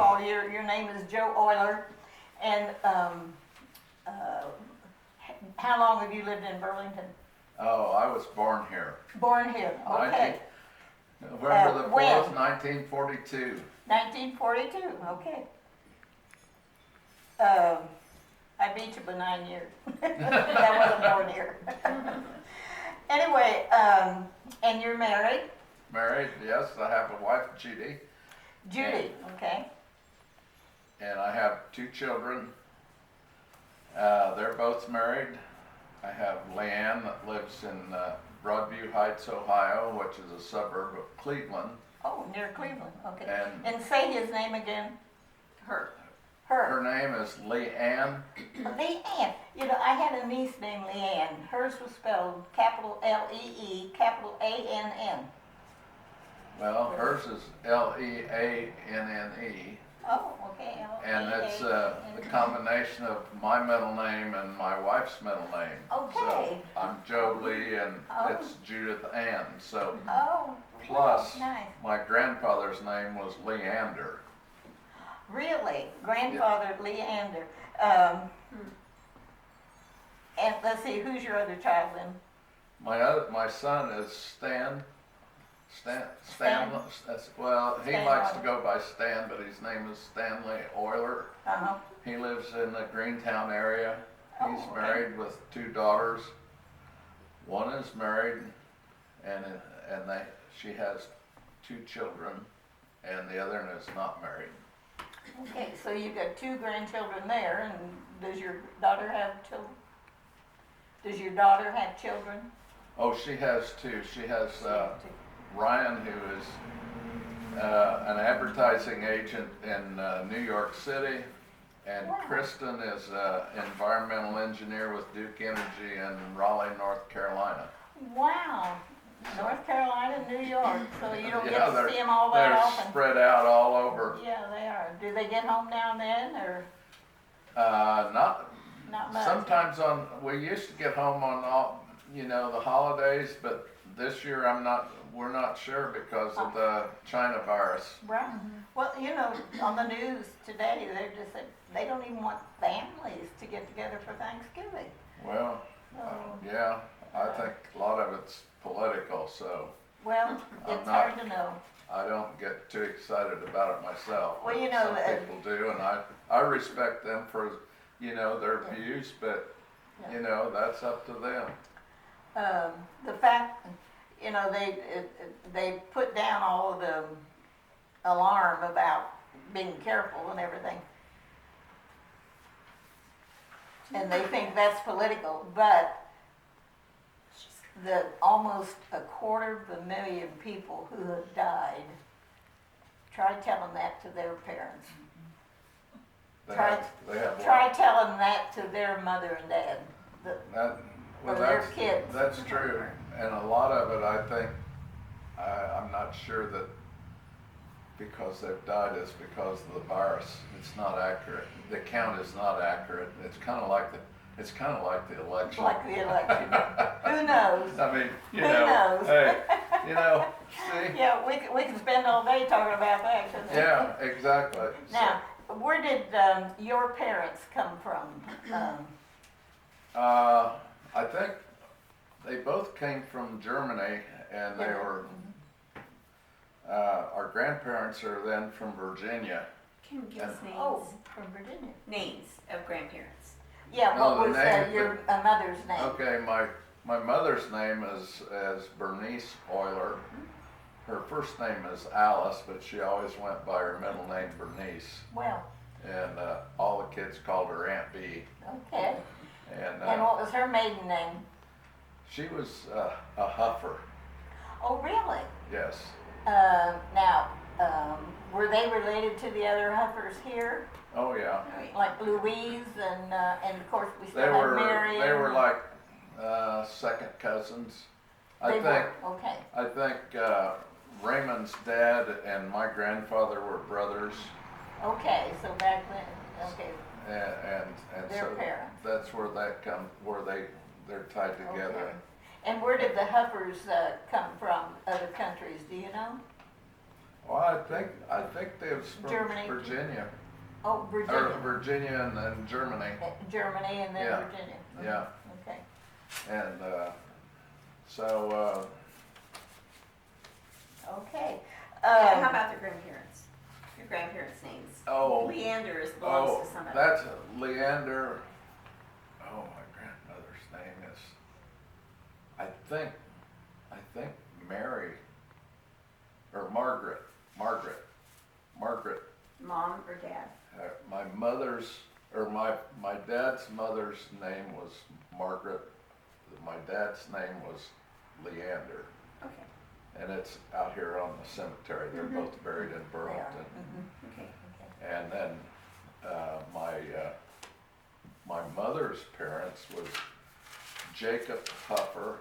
all, your name is Joe Oyler, and how long have you lived in Burlington? Oh, I was born here. Born here, okay. November the When? 4th, 1942. 1942, okay. I beat you by 9 years. I wasn't born here. Anyway, and you're married? Married, yes. I have a wife, Judy, Judy, okay. and I have 2 children. They're both married. I have Leanne that lives in Broadview Heights, Ohio, which is a suburb of Cleveland. Oh, near Cleveland, okay. And And say his name again. Her. her name is Leanne. Leanne. You know, I had a niece named Leanne. Hers was spelled capital L-E-E, capital A-N-N. Well, hers is Leanne. Oh, okay. And it's the combination of my middle name and my wife's middle name. Okay. So I'm Joe Lee and Oh. it's Judith Ann. So Oh, plus nice. my grandfather's name was Leander. Really? Grandfather Leander. And let's see, who's your other child then? My son is Stan. Stan? Well, he Stan likes to Oyler. go by Stan, but his name is Stanley Oyler. Uh-huh. He lives in the Greentown area. Oh, He's okay. married with 2 daughters. One is married, and she has 2 children, and the other one is not married. Okay, so you've got 2 grandchildren there, and does your daughter have children? Does your daughter have children? Oh, she has 2. She has Ryan, who is an advertising agent in New York City, and Wow. Kristen is an environmental engineer with Duke Energy in Raleigh, North Carolina. Wow. North Carolina, New York, so you don't Yeah, get to they're- see them all that They're often. spread out all over. Yeah, they are. Do they get home now and then, or Not not much? sometimes we used to get home on all, the holidays, but this year we're not sure because of the China virus. Right. Well, you know, on the news today, they're just saying they don't even want families to get together for Thanksgiving. Well, So, yeah, I think a lot of it's political, so well, I'm it's not- hard to know. I don't get too excited about it myself. Well, but you know, some people do, and I respect them for, their views, but, Yeah. that's up to them. The fact, they put down all of the alarm about being careful and everything. And they think that's political, but the almost 250,000 people who have died, try telling that to their parents. They Try- have Try telling that to their mother and dad. That, well, Or their that's, kids. that's true, and a lot of it, I think, I'm not sure that because they've died is because of the virus. It's not accurate. The count is not accurate. It's kind of like the election. Like the election. Who knows? I mean, Who knows? hey, see? Yeah, we can spend all day talking about that, couldn't we? Yeah, exactly. Now, where did your parents come from? I think they both came from Germany, and they were. Our grandparents are then from Virginia. Can you give us names? Oh, from Virginia. Names of grandparents. Yeah, No, what the was name- your mother's name? Okay, my mother's name is Bernice Oyler. Her first name is Alice, but she always went by her middle name Bernice, Well, and all the kids called her Aunt B. okay. And And what was her maiden name? she was a Huffer. Oh, really? Yes. Now, were they related to the other Huffers here? Oh yeah. Like Louise and of course we still They have were Mary. they were like second cousins. I think. Okay. I think Raymond's dad and my grandfather were brothers, Okay, so back then, okay, and their so parents. that's where they're tied together. Okay. And where did the Huffers come from? Other countries? Do you know? Well, I think they was from Germany. Virginia, Oh, or Virginia. Virginia and Germany, Germany and then Yeah. Virginia. yeah. Okay. And, so, Okay. How about the grandparents? Your grandparents' names? oh, Leander belongs oh, to somebody. that's Leander, oh, my grandmother's name is, I think Mary, or Margaret. Mom or dad? My mother's, or my dad's mother's name was Margaret. My dad's name was Leander, Okay, and it's out here on the cemetery. They're both buried in They are. Burlington. Mhm. okay. Okay. And then my mother's parents was Jacob Huffer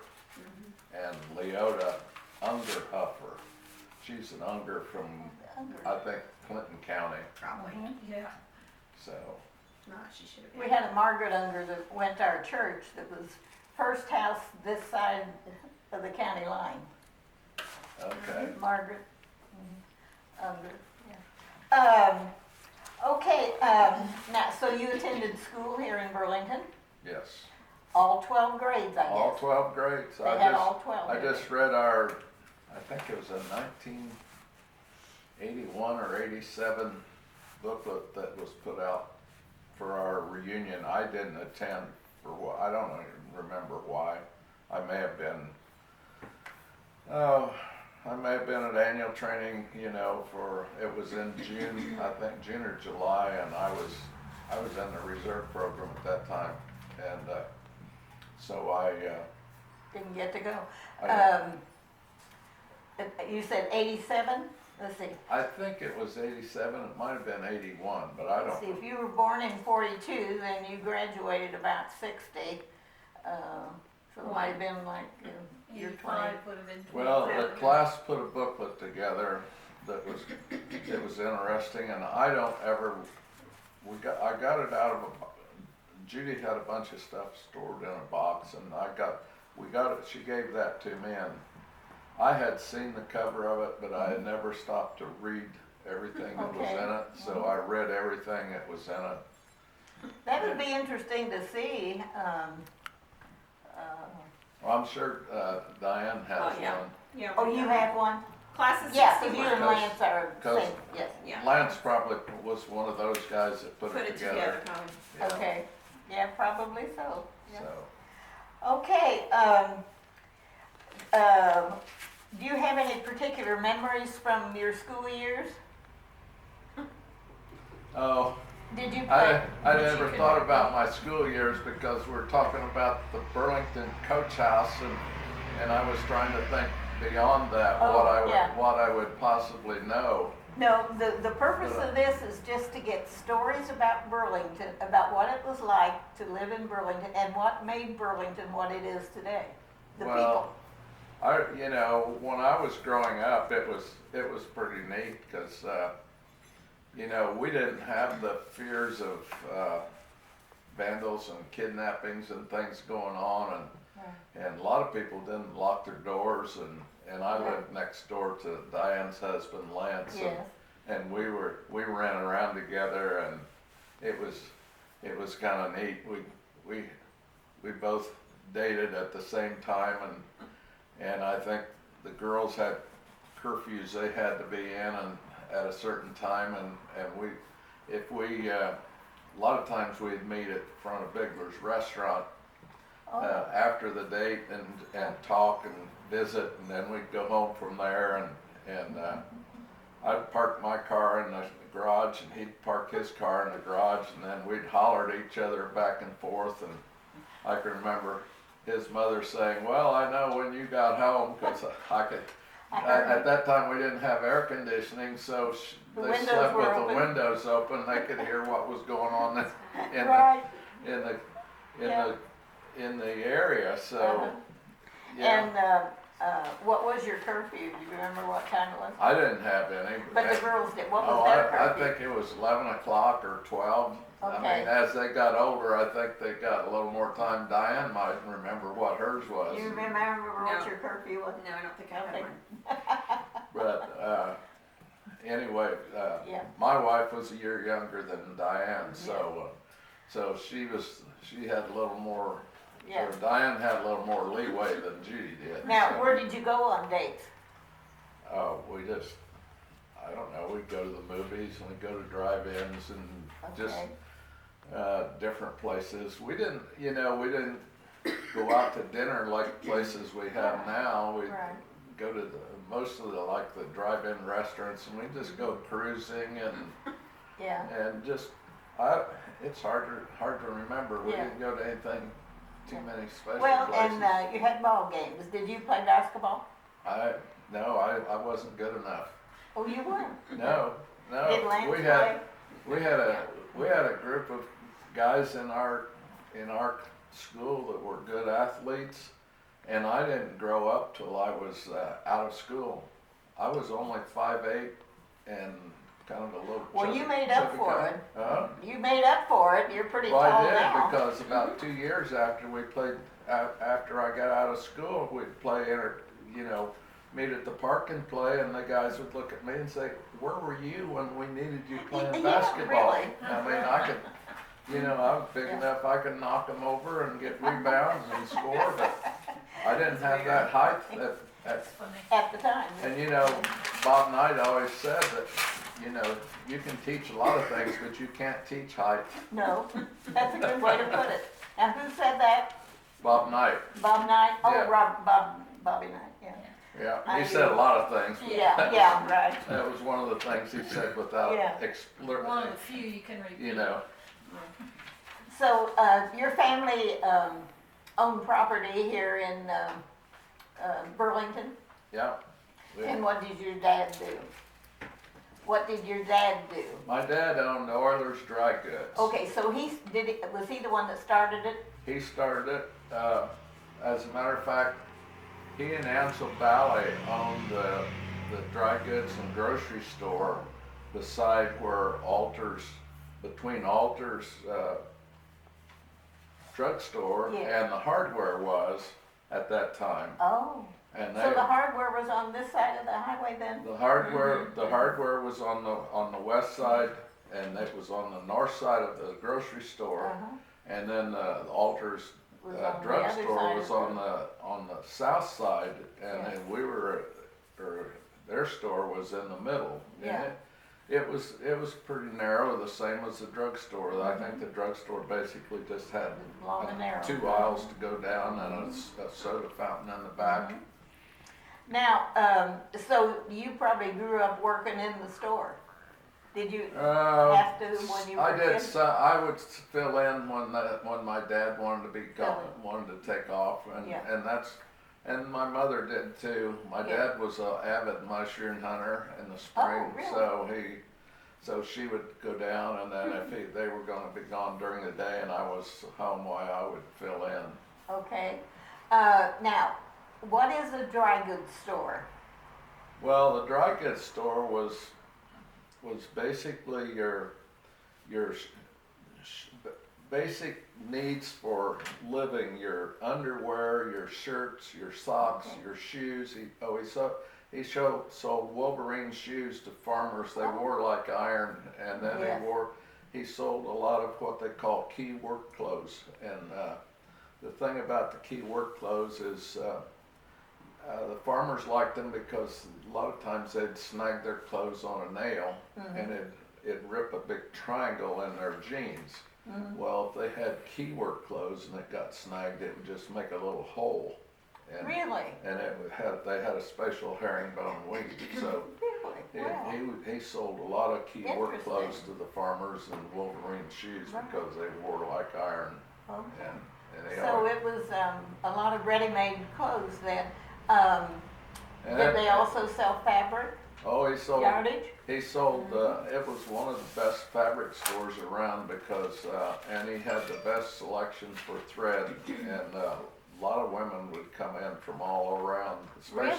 and Leota Unger Huffer. She's an Unger from, I think, Clinton County. Probably, Mhm. yeah. So, No, she should have been. We had a Margaret Unger that went to our church that was first house this side of the county line. okay. Margaret Unger, yeah. Okay, now, so you attended school here in Burlington? Yes. All 12 grades, I All guess? 12 grades. They had all 12. I just read our, I think it was a 1981 or 87 booklet that was put out for our reunion. I didn't attend for what, I don't even remember why. I may have been, at annual training, you know, it was in June, I think June or July, and I was in the reserve program at that time. And, so Didn't get to go. I- You said 87? Let's see. I think it was 87, it might have been 81, but I Let's see, don't, if you were born in 42, then you graduated about 60. So it might have been like year 20. 85 would have been 27. well, the class put a booklet together that was, it was interesting, and I don't ever, I got it out of Judy had a bunch of stuff stored in a box, and we got it, she gave that to me, and I had seen the cover of it, but I had never stopped to read everything that was Okay. in it, so I read everything that was in it. That would be interesting to see. Well, I'm sure Diane has Oh, yeah. one. Yeah. Oh, you have one? Classes Yeah, so you 61. and Lance are Because- same, yes. Yeah. Lance probably was one of those guys that put Put it it together, probably. Yeah, Okay, yeah, probably so. Yeah. so, Okay, do you have any particular memories from your school years? oh, Did you I play? never thought about my school years because we're talking about the Burlington coach house, and I was trying to think beyond that, Oh, yeah. what I would possibly know. No, the purpose of this is just to get stories about Burlington, about what it was like to live in Burlington and what made Burlington what it is today. The people. When I was growing up, it was pretty neat because, we didn't have the fears of vandals and kidnappings and things going on, and a lot of people didn't lock their doors, and I lived next door to Diane's husband, Lance, Yes. and we ran around together, and it was kind of neat. We both dated at the same time, and I think the girls had curfews they had to be in and at a certain time, and a lot of times we'd meet at front of Bigler's restaurant after the date and talk and visit, and then we'd go home from there, and I'd park my car in the garage and he'd park his car in the garage, and then we'd holler at each other back and forth, and I can remember his mother saying, "Well, I know when you got home," because at that time we didn't have air conditioning, so The they windows slept were with open. the windows open. They could hear what was going on in Right. in the area. So Uh-huh. yeah, And what was your curfew? Do you remember what time it was? I didn't have any. But the girls did. What Oh, was their I curfew? think it was 11 o'clock or 12. I Okay. mean, as they got older, I think they got a little more time. Diane might remember what hers was. Do you remember what No. your curfew was? No, I don't think I have Okay. one. But anyway, Yeah. my wife was a year younger than Diane, so she had a little more, Yeah. or Diane had a little more leeway than Judy did. Now, so. where did you go on dates? We just, I don't know, we'd go to the movies and we'd go to drive-ins and just different places. We didn't go out to dinner like places we have now. We'd Right. go to most of the drive-in restaurants, and we'd just go cruising Yeah. and just, it's hard to remember. We Yeah. didn't go to anything too many special Well, places. and you had ball games. Did you play basketball? No, I wasn't good enough. Oh, you weren't? No. Did Lance we had a group of guys in our school that were good athletes, and I didn't grow up till I was out of school. I was only 5'8" and kind of a little. Well, you made up chubby for guy. it. Huh? You made up for it. You're pretty Well, tall I did now. because about 2 years after we played, after I got out of school, we'd play meet at the park and play, and the guys would look at me and say, "Where were you when we needed you playing Yeah, basketball?" really. I mean, I could, I'm big enough, I could knock them over and get rebounds and score, but I didn't have that height At the time. and Bob Knight always said that, you can teach a lot of things, but you can't teach height. No, that's a good way to put it. Now, who said that? Bob Knight, Bob Knight? Oh, Yeah. Bobby Knight, yeah. yeah, I he said a do. lot of things. but Yeah, right. That was one of the things he said without Yeah. One of the few you can repeat. So, your family owned property here in Burlington? Yeah. And what did your dad do? What did your dad do? My dad owned Oyler's Dry Goods. Okay, so was he the one that started it? He started it. As a matter of fact, he and Ansel Ballet owned the dry goods and grocery store beside where between Alter's drugstore Yeah. and the hardware was at that time. Oh, And so the hardware was on this side of the highway then? the hardware was on the west side, and it was on the north side of the grocery store. Uh-huh. And then Alter's Was on the other drugstore side was of on the south side, and Yeah. then their store was in the middle. And Yeah. It was pretty narrow, the same as the drugstore. I think the drugstore basically just had Long and narrow. 2 aisles to go down and a soda fountain in the back. Mhm. Now, so you probably grew up working in the store. Did you have to when you were I a did. kid? So I would fill in when my dad wanted to be gone, Fill in. wanted to take off, Yeah. and my mother did too. My Yeah. dad was an avid mushroom hunter in the spring, Oh, really? so she would go down, and then if they were going to be gone during the day and I was home, why I would fill in. Okay. Now, what is a dry goods store? Well, the dry goods store was basically your basic needs for living, your underwear, your shirts, your socks, Okay. your shoes. He sold Wolverine shoes to farmers. They Oh. wore like iron, and then Yes. he sold a lot of what they call key work clothes. And the thing about the key work clothes is the farmers liked them because a lot of times they'd snag their clothes on a nail, and it'd rip a big triangle in their jeans. Well, if they had key work clothes and it got snagged, it would just make a little hole. And, Really? And they had a special herringbone weave. So Really? Wow. he sold a lot of key work Interesting. clothes to the farmers and Wolverine shoes Right. because they wore like iron. Okay. And they So it was a lot of ready-made clothes then. and Did they also sell fabric, Oh, he sold. yardage? He sold. It was one of the best fabric stores around because, and he had the best selection for thread, and a lot of women would come in from all around, Really?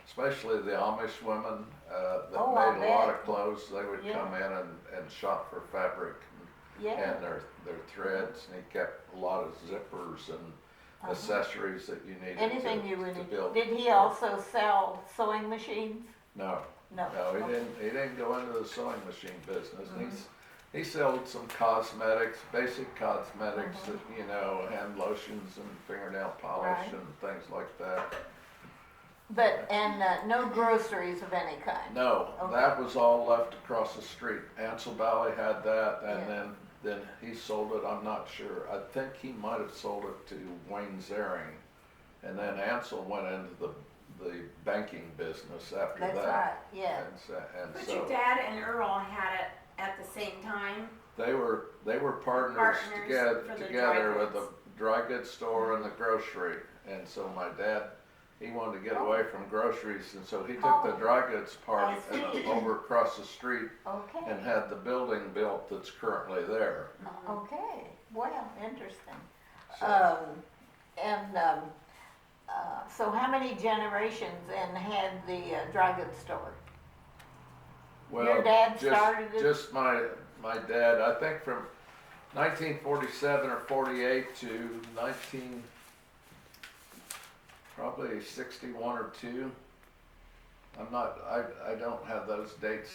especially the Amish women that Oh, I'll made a lot bet. of clothes. They would Yeah. come in and shop for fabric Yeah. and their threads, and he kept a lot of zippers and accessories that you needed Anything you to would need. build. Did he also sell sewing machines? No, No. No, he Okay. didn't, he didn't go into the sewing machine business. He sold some cosmetics, basic cosmetics, that, you know, hand lotions and fingernail polish Right. and things like that. But, and no groceries of any kind? No, Okay. that was all left across the street. Ansel Valley had that, and Yeah. then he sold it, I'm not sure. I think he might have sold it to Wayne Zaring. And then Ansel went into the banking business after that. That's right, yeah. And But so your dad and Earl had it at the same time? they were partners Partners together, for the dry with the goods. dry goods store and the grocery. And so my dad, he wanted to get away from groceries, and so he took the Oh. dry goods part I and see. over across the street Okay, and had the building built that's currently there. okay, well, interesting. So, So how many generations and had the dry goods store? well, Your dad just, started it? just my dad, I think from 1947 or 48 to probably 61 or 2. I don't have those dates